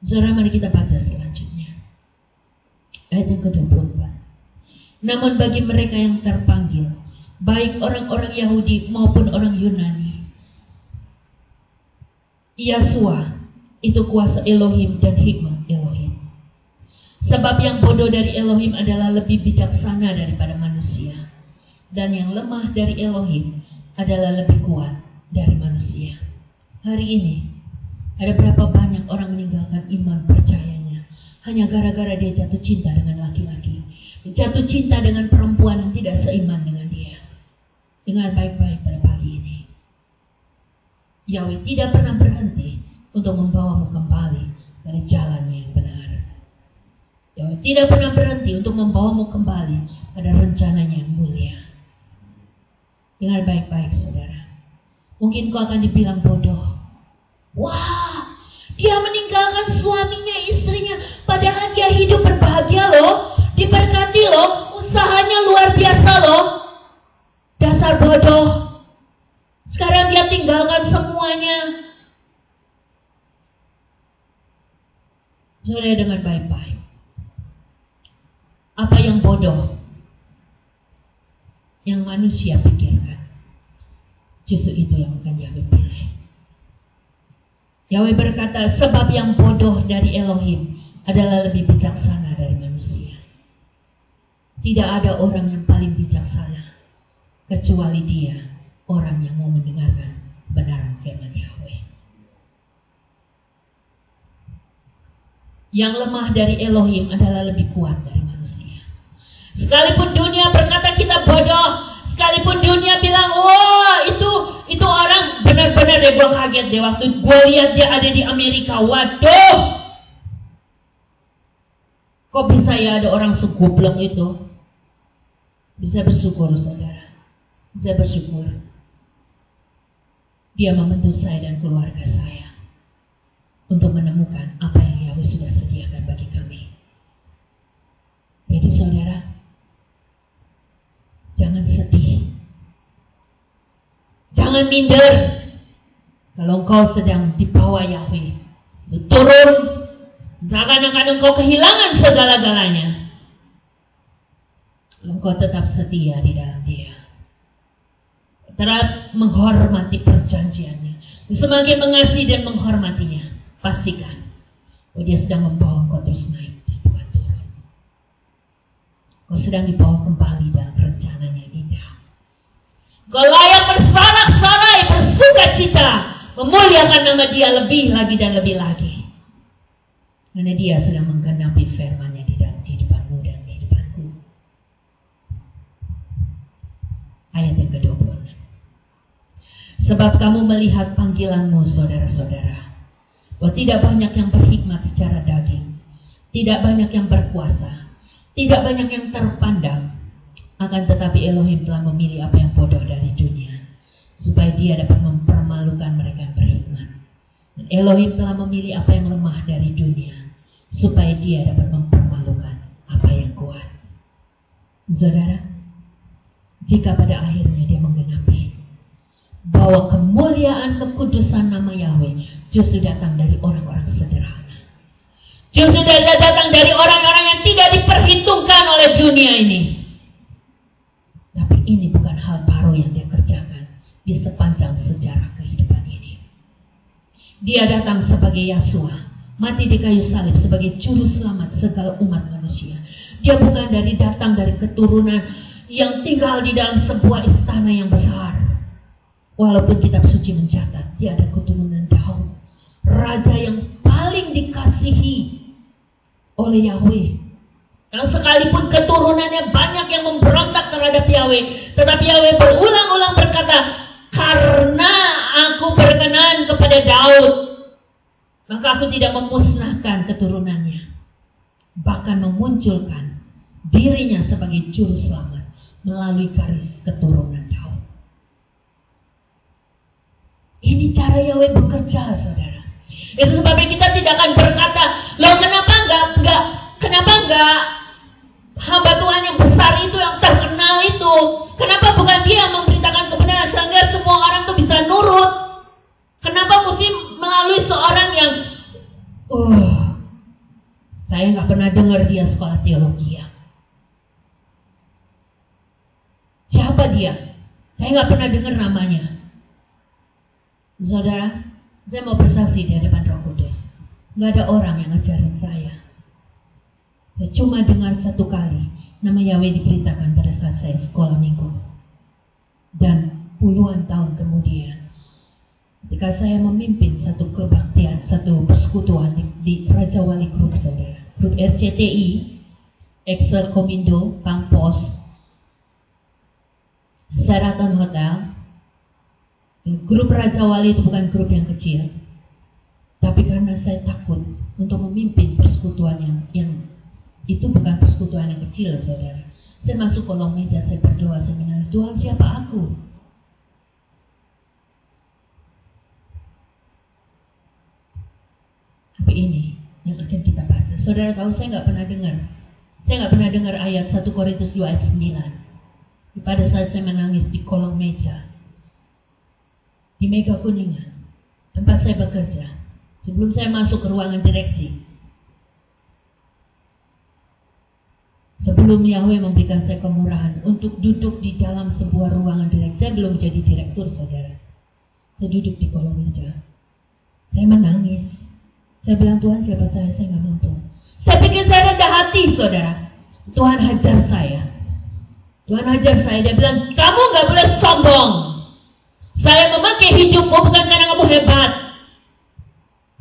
Saudara, mari kita baca selanjutnya. Ayat yang ke-24. Namun bagi mereka yang terpanggil, baik orang-orang Yahudi maupun orang Yunani, Yahshua itu kuasa Elohim dan hikmat Elohim. Sebab yang bodoh dari Elohim adalah lebih bijaksana daripada manusia, dan yang lemah dari Elohim adalah lebih kuat dari manusia. Hari ini ada berapa banyak orang meninggalkan iman percayanya hanya gara-gara dia jatuh cinta dengan laki-laki, jatuh cinta dengan perempuan yang tidak seiman dengan dia. Dengar baik-baik pada pagi ini, Yahweh tidak pernah berhenti untuk membawamu kembali pada jalannya yang benar. Yahweh tidak pernah berhenti untuk membawamu kembali pada rencananya yang mulia. Dengar baik-baik saudara. Mungkin kau akan dibilang bodoh. Wah, dia meninggalkan suaminya, istrinya, padahal dia hidup berbahagia loh, diberkati loh, usahanya luar biasa loh. Dasar bodoh. Sekarang dia tinggalkan semuanya. Saudara, dengar baik-baik. Apa yang bodoh yang manusia pikirkan, justru itu yang akan Yahweh pilih. Yahweh berkata, sebab yang bodoh dari Elohim adalah lebih bijaksana dari manusia. Tidak ada orang yang paling bijaksana kecuali dia, orang yang mau mendengarkan kebenaran firman Yahweh. Yang lemah dari Elohim adalah lebih kuat dari manusia. Sekalipun dunia berkata kita bodoh, sekalipun dunia bilang, wah itu orang benar-benar deh, gue kaget deh waktu gue lihat dia ada di Amerika. Waduh, kok bisa ya ada orang segoblok itu? Bisa bersyukur saudara, bisa bersyukur. Dia membentuk saya dan keluarga saya untuk menemukan apa yang Yahweh sudah sediakan bagi kami. Jadi saudara, jangan sedih, jangan minder. Kalau engkau sedang dibawa Yahweh, turun, seakan-akan engkau kehilangan segala-galanya. Engkau tetap setia di dalam Dia, tetap menghormati perjanjiannya, semakin mengasihi dan menghormatinya. Pastikan bahwa Dia sedang membawa engkau terus naik dan bukan turun. Kau sedang dibawa kembali dalam rencananya yang indah. Kau layak bersorak-sorai, bersuka cita, memuliakan nama Dia lebih lagi dan lebih lagi. Karena Dia sedang menggenapi firman-Nya di dalam kehidupanmu dan kehidupanku. Ayat yang ke-26. Sebab kamu melihat panggilanmu, saudara-saudara, bahwa tidak banyak yang berhikmat secara daging, tidak banyak yang berkuasa, tidak banyak yang terpandang. Akan tetapi Elohim telah memilih apa yang bodoh dari dunia, supaya Dia dapat mempermalukan mereka yang berhikmat. Dan Elohim telah memilih apa yang lemah dari dunia, supaya Dia dapat mempermalukan apa yang kuat. Saudara, jika pada akhirnya Dia menggenapi bahwa kemuliaan kekudusan nama Yahweh justru datang dari orang-orang sederhana, justru datang dari orang-orang yang tidak diperhitungkan oleh dunia ini. Tapi ini bukan hal baru yang Dia kerjakan di sepanjang sejarah kehidupan ini. Dia datang sebagai Yahshua, mati di kayu salib sebagai juru selamat segala umat manusia. Dia bukan datang dari keturunan yang tinggal di dalam sebuah istana yang besar. Walaupun kitab suci mencatat dia ada keturunan Daud, raja yang paling dikasihi oleh Yahweh, yang sekalipun keturunannya banyak yang memberontak terhadap Yahweh, tetapi Yahweh berulang-ulang berkata, karena aku berkenan kepada Daud, maka aku tidak memusnahkan keturunannya, bahkan memunculkan dirinya sebagai juru selamat melalui garis keturunan Daud. Ini cara Yahweh bekerja, saudara. Itu sebabnya kita tidak akan berkata, loh kenapa enggak hamba Tuhan yang besar itu, yang terkenal itu, kenapa bukan dia yang memberitakan kebenaran sehingga semua orang tuh bisa nurut? Kenapa mesti melalui seorang yang Saya nggak pernah dengar dia sekolah teologi ya. Siapa dia? Saya nggak pernah dengar namanya. Saudara, saya mau bersaksi di hadapan Roh Kudus. Nggak ada orang yang ngajarin saya. Saya cuma dengar satu kali nama Yahweh diberitakan pada saat saya sekolah minggu. Dan puluhan tahun kemudian, ketika saya memimpin satu kebaktian, satu persekutuan di Raja Wali Grup, saudara. Grup RCTI, Excel Komindo, Pangpos, Sheraton Hotel. Grup Raja Wali itu bukan grup yang kecil. Tapi karena saya takut untuk memimpin persekutuan yang itu bukan persekutuan yang kecil, saudara. Saya masuk kolong meja, saya berdoa, saya menangis, Tuhan siapa aku? Tapi ini yang akan kita baca. Saudara tahu saya nggak pernah dengar. Saya nggak pernah dengar ayat 1 Korintus 2 ayat 9. Pada saat saya menangis di kolong meja, di Mega Kuningan, tempat saya bekerja, sebelum saya masuk ke ruangan direksi. Sebelum Yahweh memberikan saya kemurahan untuk duduk di dalam sebuah ruangan direksi, saya belum jadi direktur, saudara. Saya duduk di kolong meja. Saya menangis. Saya bilang, Tuhan siapa saya nggak mampu. Saya pikir saya rendah hati, saudara. Tuhan hajar saya. Tuhan hajar saya. Dia bilang, kamu nggak boleh sombong. Saya memakai hidupmu bukan karena kamu hebat.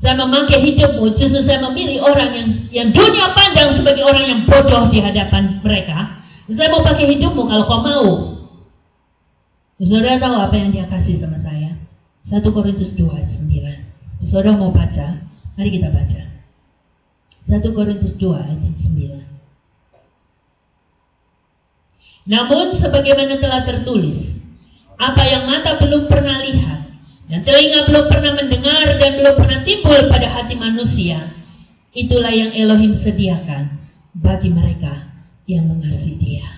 Saya memakai hidupmu, justru saya memilih orang yang dunia pandang sebagai orang yang bodoh di hadapan mereka. Saya mau pakai hidupmu kalau kau mau. Saudara tahu apa yang dia kasih sama saya? 1 Korintus 2 ayat 9. Saudara mau baca? Mari kita baca. 1 Korintus 2 ayat 9. Namun sebagaimana telah tertulis, apa yang mata belum pernah lihat, dan telinga belum pernah mendengar, dan belum pernah timbul pada hati manusia, itulah yang Elohim sediakan bagi mereka yang mengasihi Dia.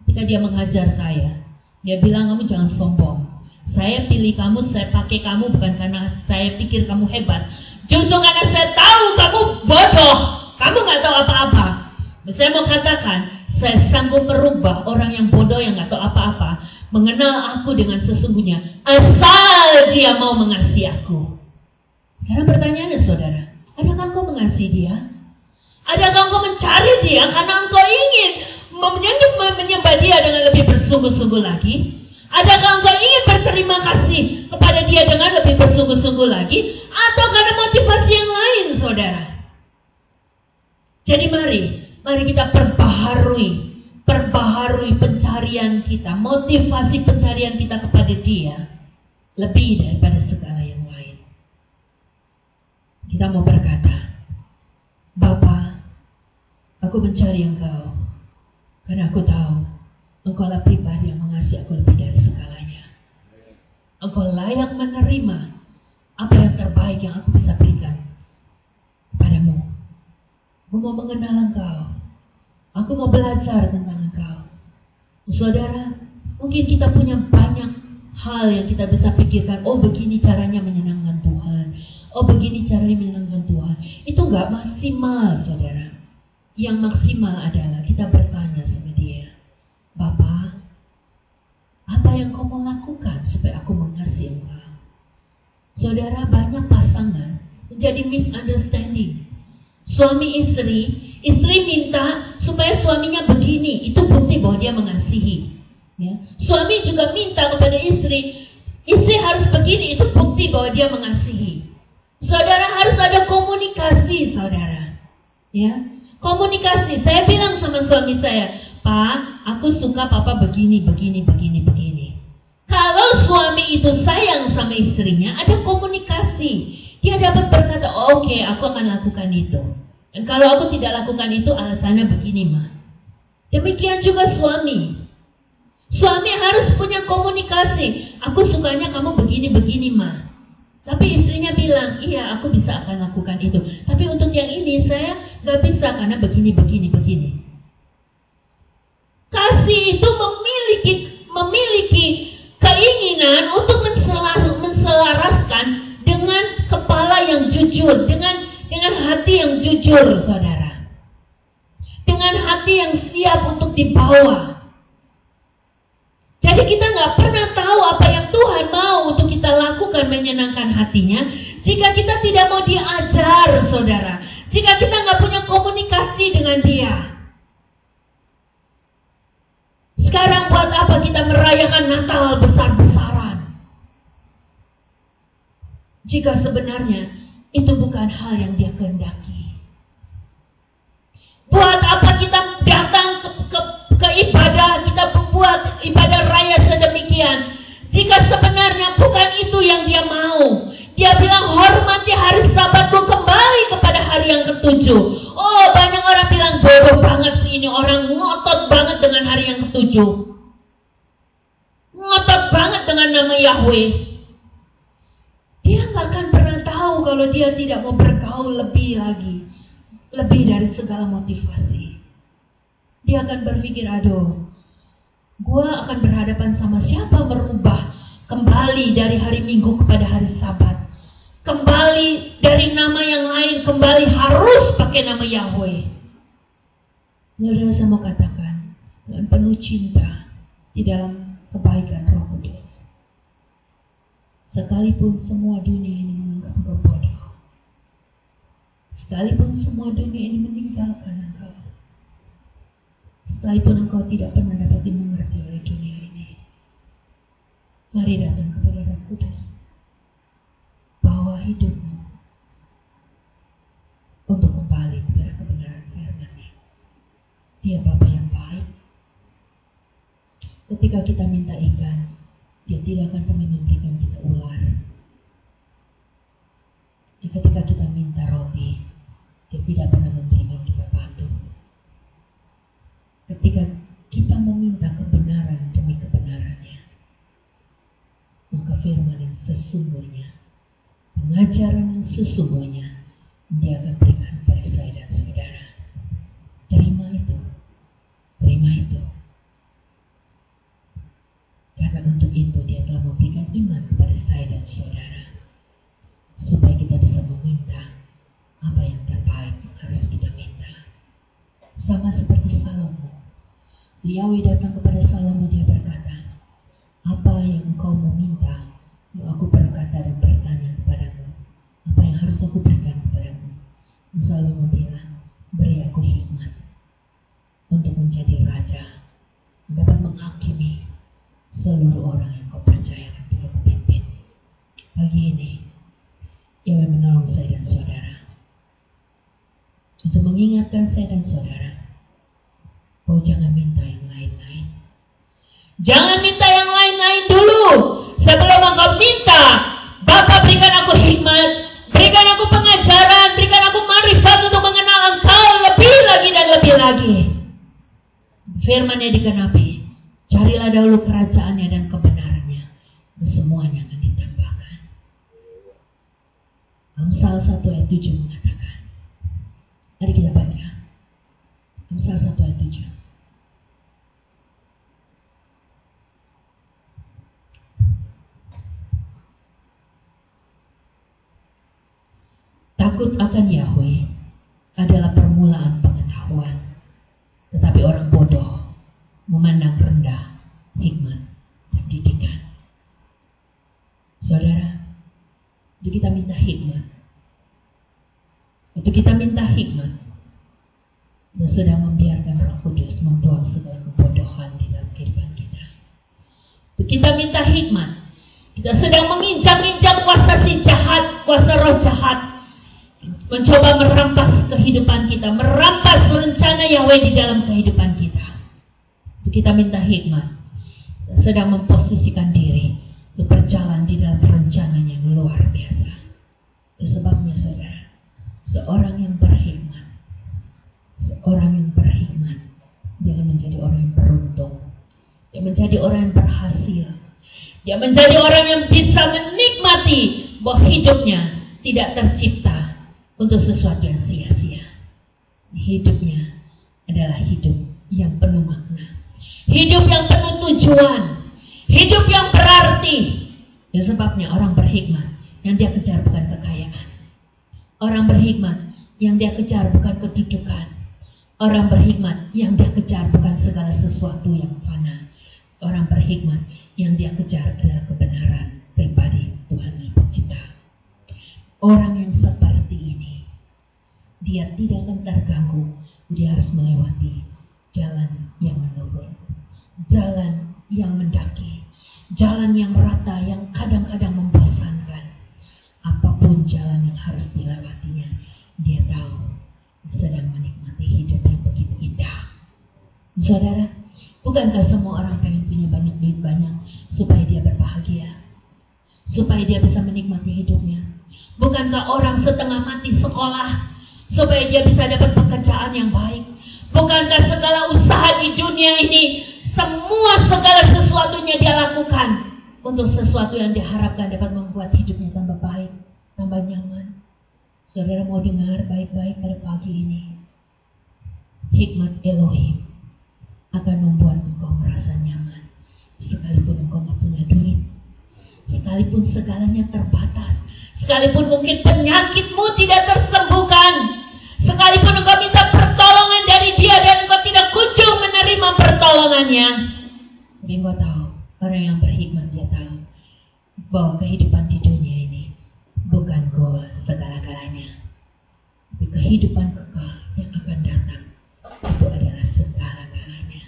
Ketika Dia mengajar saya, Dia bilang, kamu jangan sombong. Saya pilih kamu, saya pakai kamu bukan karena saya pikir kamu hebat, justru karena saya tahu kamu bodoh, kamu nggak tahu apa-apa. Saya mau katakan, saya sanggup merubah orang yang bodoh yang nggak tahu apa-apa mengenal aku dengan sesungguhnya, asal dia mau mengasihi aku. Sekarang pertanyaannya, saudara, adakah engkau mengasihi dia? Adakah engkau mencari dia karena engkau ingin menyembah dia dengan lebih bersungguh-sungguh lagi? Adakah engkau ingin berterima kasih kepada dia dengan lebih bersungguh-sungguh lagi? Atau karena motivasi yang lain, saudara? Jadi mari kita perbaharui pencarian kita, motivasi pencarian kita kepada Dia lebih daripada segala yang lain. Kita mau berkata, Bapa, aku mencari Engkau karena aku tahu Engkaulah pribadi yang mengasihi aku lebih dari segalanya. Engkau layak menerima apa yang terbaik yang aku bisa berikan kepadamu. Aku mau mengenal Engkau. Aku mau belajar tentang Engkau. Saudara, mungkin kita punya banyak hal yang kita bisa pikirkan. Oh, begini caranya menyenangkan Tuhan. Oh, begini caranya menyenangkan Tuhan. Itu gak maksimal, saudara. Yang maksimal adalah kita bertanya sama Dia, Bapa, apa yang kau mau lakukan supaya aku mengasihi Engkau? Saudara, banyak pasangan menjadi misunderstanding. Suami istri minta supaya suaminya begini, itu bukti bahwa dia mengasihi. Ya. Suami juga minta kepada istri harus begini, itu bukti bahwa dia mengasihi. Saudara, harus ada komunikasi, saudara. Ya, komunikasi. Saya bilang sama suami saya, Pak, aku suka papa begini. Kalau suami itu sayang sama istrinya, ada komunikasi. Dia dapat berkata, oh, oke, aku akan lakukan itu. Dan kalau aku tidak lakukan itu, alasannya begini, Ma. Demikian juga suami. Suami harus punya komunikasi. Aku sukanya kamu begini, Ma. Tapi istrinya bilang, iya, aku bisa akan lakukan itu. Tapi untuk yang ini, saya gak bisa karena begini. Kasih itu memiliki keinginan untuk menselaraskan dengan kepala yang jujur, dengan jujur, saudara. Dengan hati yang siap untuk dibawa. Jadi kita nggak pernah tahu apa yang Tuhan mau untuk kita lakukan menyenangkan hatinya jika kita tidak mau diajar, saudara. Jika kita nggak punya komunikasi dengan Dia. Sekarang buat apa kita merayakan Natal besar-besaran? Jika sebenarnya itu bukan hal yang Dia kehendaki. Buat apa kita datang ke ibadah, kita membuat ibadah raya sedemikian jika sebenarnya bukan itu yang Dia mau. Dia bilang hormati hari Sabatku, kembali kepada hari yang ketujuh. Oh, banyak orang bilang bodoh banget sih ini orang, ngotot banget dengan hari yang ketujuh, ngotot banget dengan nama Yahweh. Dia gak akan pernah tahu kalau dia tidak mau bergaul lebih lagi, lebih dari segala motivasi. Dia akan berpikir, aduh, gua akan berhadapan sama siapa merubah kembali dari hari Minggu kepada hari Sabat, kembali dari nama yang lain, kembali harus pakai nama Yahweh. Saudara, saya mau katakan dengan penuh cinta di dalam kebaikan Roh Kudus, sekalipun semua dunia ini menganggap engkau bodoh, sekalipun semua dunia ini meninggalkan engkau, sekalipun engkau tidak pernah dapat dimengerti oleh dunia ini, mari datang kepada Roh Kudus. Bawa hidupmu untuk kembali kepada kebenaran firman-Nya. Dia Bapa yang baik. Ketika kita minta ikan, Dia tidak akan pernah memberikan kita ular. Ketika kita minta roti, Dia tidak pernah memberikan kita batu. Ketika kita meminta kebenaran demi kebenarannya, maka firman yang sesungguhnya, pengajaran yang sesungguhnya, Dia akan berikan pada saya dan saudara. Terima itu. Terima itu. Karena untuk itu Dia telah memberikan iman kepada saya dan saudara, supaya kita bisa meminta apa yang terbaik yang harus kita minta. Sama seperti Salomo. Yahweh datang kepada Salomo, Dia berkata, apa yang engkau mau minta? Aku berkata dan bertanya kepadamu, apa yang harus aku berikan kepadamu? Salomo bilang, beri aku hikmat untuk menjadi raja, dapat menghakimi seluruh orang yang kau percayakan ketika kau pimpin. Pagi ini, Yahweh menolong saya dan saudara untuk mengingatkan saya dan saudara bahwa jangan minta yang lain-lain. Jangan minta yang lain-lain dulu. Sebelum engkau minta, Bapa berikan aku hikmat, berikan aku pengajaran, berikan aku marifat untuk mengenal Engkau lebih lagi dan lebih lagi. Firman-Nya digenapi, carilah dahulu kerajaan-Nya dan kebenaran-Nya, semuanya akan ditambahkan. Amsal 1 ayat 7 mengatakan, mari kita baca Amsal 1 ayat 7. Takut akan Yahweh adalah permulaan pengetahuan, tetapi orang bodoh memandang rendah hikmat dan didikan. Saudara, untuk kita minta hikmat, kita sedang membiarkan Roh Kudus membuang segala kebodohan di dalam kehidupan kita. Untuk kita minta hikmat, kita sedang menginjak-injak kuasa si jahat, kuasa roh jahat, mencoba merampas kehidupan kita, merampas rencana Yahweh di dalam kehidupan kita. Untuk kita minta hikmat, kita sedang memposisikan diri untuk berjalan di dalam perencanaan yang luar biasa. Itu sebabnya saudara, seorang yang berhikmat, dia akan menjadi orang yang beruntung, dia menjadi orang yang berhasil, dia menjadi orang yang bisa menikmati bahwa hidupnya tidak tercipta untuk sesuatu yang sia-sia. Hidupnya adalah hidup yang penuh makna, hidup yang penuh tujuan, hidup yang berarti. Ya sebabnya orang berhikmat yang dia kejar bukan kekayaan. Orang berhikmat yang dia kejar bukan kedudukan. Orang berhikmat yang dia kejar bukan segala sesuatu yang fana. Orang berhikmat yang dia kejar adalah kebenaran pribadi Tuhan Yang Pencipta. Orang yang seperti ini, dia tidak akan terganggu. Dia harus melewati jalan yang menurun, jalan yang mendaki, jalan yang rata yang kadang-kadang membosankan. Apapun jalan yang harus dilewatinya, dia tahu sedang menikmati hidup yang begitu indah. Saudara, bukankah semua orang pengen punya banyak duit banyak supaya dia berbahagia, supaya dia bisa menikmati hidupnya? Bukankah orang setengah mati sekolah supaya dia bisa dapat pekerjaan yang baik? Bukankah segala usaha di dunia ini, segala sesuatunya dia lakukan untuk sesuatu yang diharapkan dapat membuat hidupnya tambah baik, tambah nyaman? Saudara mau dengar baik-baik pada pagi ini, hikmat Elohim akan membuat engkau merasa nyaman sekalipun engkau gak punya duit, sekalipun segalanya terbatas, sekalipun mungkin penyakitmu tidak tersembuhkan, sekalipun engkau minta pertolongan dari dia dan engkau tidak kunjung menerima pertolongannya. Tapi engkau tahu, orang yang berhikmat dia tahu bahwa kehidupan di dunia ini bukan goal segala-galanya, tapi kehidupan kekal yang akan datang itu adalah segala-galanya.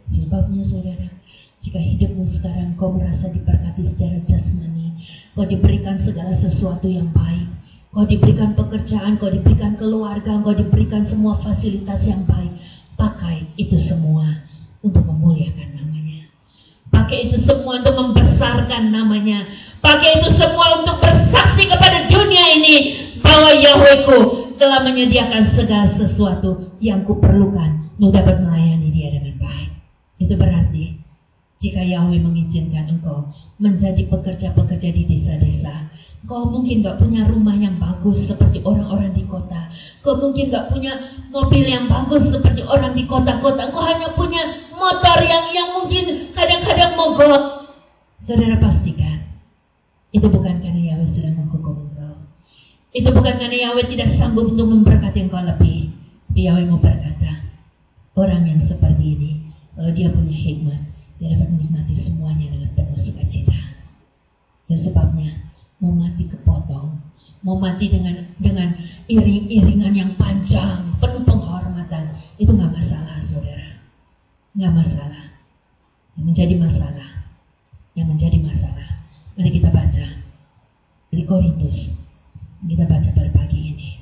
Sebabnya saudara, jika hidupmu sekarang kau merasa diberkati secara jasmani, kau diberikan segala sesuatu yang baik, kau diberikan pekerjaan, kau diberikan keluarga, kau diberikan semua fasilitas yang baik, pakai itu semua untuk memuliakan namanya. Pakai itu semua untuk membesarkan namanya. Pakai itu semua untuk bersaksi kepada dunia ini bahwa Yahwehku telah menyediakan segala sesuatu yang kuperlukan untuk dapat melayani dia dengan baik. Itu berarti jika Yahweh mengizinkan engkau menjadi pekerja-pekerja di desa-desa, kau mungkin gak punya rumah yang bagus seperti orang-orang di kota, kau mungkin gak punya mobil yang bagus seperti orang di kota-kota, kau hanya punya motor yang mungkin kadang-kadang mogok. Saudara pastikan, itu bukan karena Yahweh sedang menghukum engkau. Itu bukan karena Yahweh tidak sanggup untuk memberkati engkau lebih. Tapi Yahweh mau berkata, orang yang seperti ini, kalau dia punya hikmat, dia dapat menikmati semuanya dengan penuh sukacita. Dan sebabnya, mau mati kepotong, mau mati dengan iring-iringan yang panjang, penuh penghormatan, itu gak masalah saudara. Gak masalah. Yang menjadi masalah, mari kita baca dari Korintus. Kita baca pada pagi ini.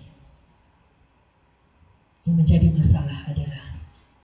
Yang menjadi masalah adalah